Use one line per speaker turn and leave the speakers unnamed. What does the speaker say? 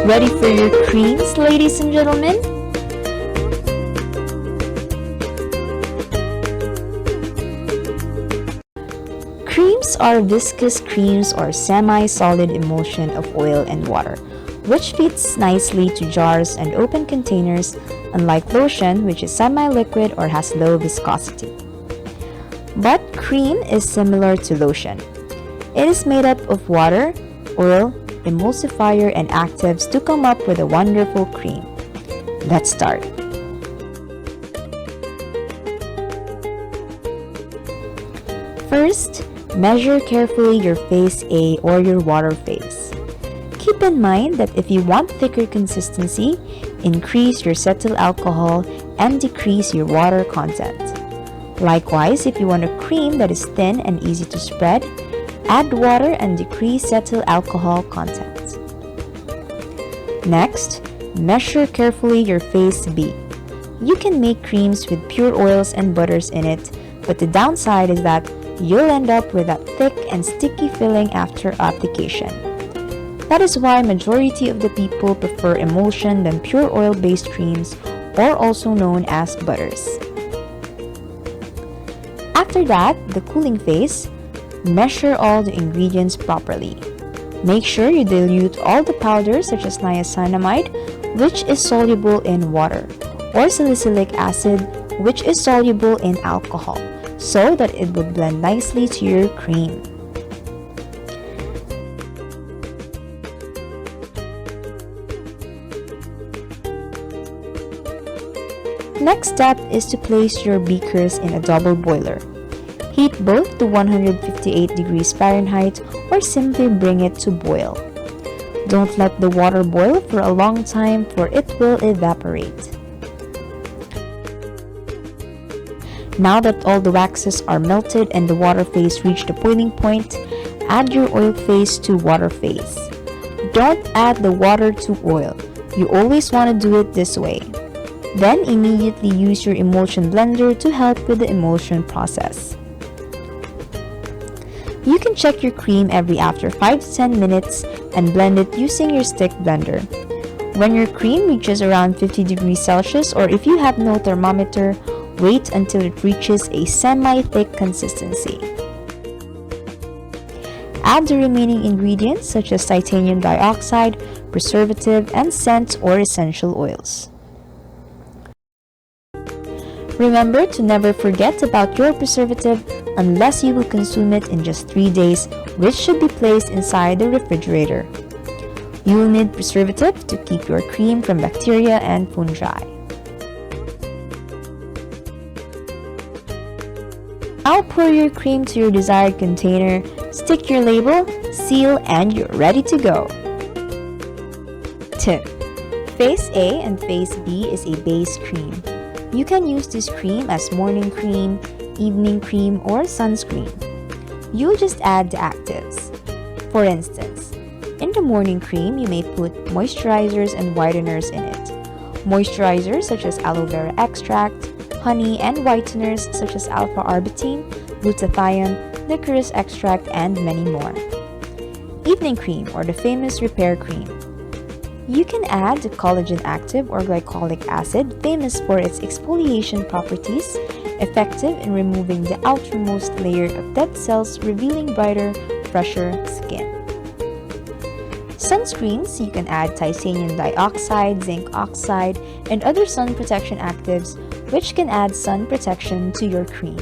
Ready for your creams, ladies and gentlemen? Creams are viscous creams or semi-solid emulsion of oil and water, which fits nicely to jars and open containers, unlike lotion, which is semi-liquid or has low viscosity. But cream is similar to lotion. It is made up of water, oil, emulsifier, and actives to come up with a wonderful cream. Let's start. First, measure carefully your phase A or your water phase. Keep in mind that if you want thicker consistency, increase your cetyl alcohol and decrease your water content. Likewise, if you want a cream that is thin and easy to spread, add water and decrease cetyl alcohol content. Next, measure carefully your phase B. You can make creams with pure oils and butters in it, but the downside is that you'll end up with that thick and sticky filling after application. That is why majority of the people prefer emulsion than pure oil-based creams, or also known as butters. After that, the cooling phase, measure all the ingredients properly. Make sure you dilute all the powders such as niacinamide, which is soluble in water, or salicylic acid, which is soluble in alcohol, so that it would blend nicely to your cream. Next step is to place your beakers in a double boiler. Heat both to 158 degrees Fahrenheit or simply bring it to boil. Don't let the water boil for a long time, for it will evaporate. Now that all the waxes are melted and the water phase reached the boiling point, add your oil phase to water phase. Don't add the water to oil. You always want to do it this way. Then immediately use your emulsion blender to help with the emulsion process. You can check your cream after 5 to 10 minutes and blend it using your stick blender. When your cream reaches around 50 degrees Celsius, or if you have no thermometer, wait until it reaches a semi-thick consistency. Add the remaining ingredients such as titanium dioxide, preservative, and scent or essential oils. Remember to never forget about your preservative unless you will consume it in just 3 days, which should be placed inside the refrigerator. You will need preservative to keep your cream from bacteria and fungi. Now pour your cream to your desired container, stick your label, seal, and you're ready to go. Tip: Phase A and Phase B is a base cream. You can use this cream as morning cream, evening cream, or sunscreen. You'll just add the actives. For instance, in the morning cream, you may put moisturizers and whiteners in it. Moisturizers such as aloe vera extract, honey, and whiteners such as alpha-arbutin, glutathione, licorice extract, and many more. Evening cream, or the famous repair cream. You can add the collagen active or glycolic acid, famous for its exfoliation properties, effective in removing the outermost layer of dead cells, revealing brighter, fresher skin. Sunscreens, you can add titanium dioxide, zinc oxide, and other sun protection actives, which can add sun protection to your cream.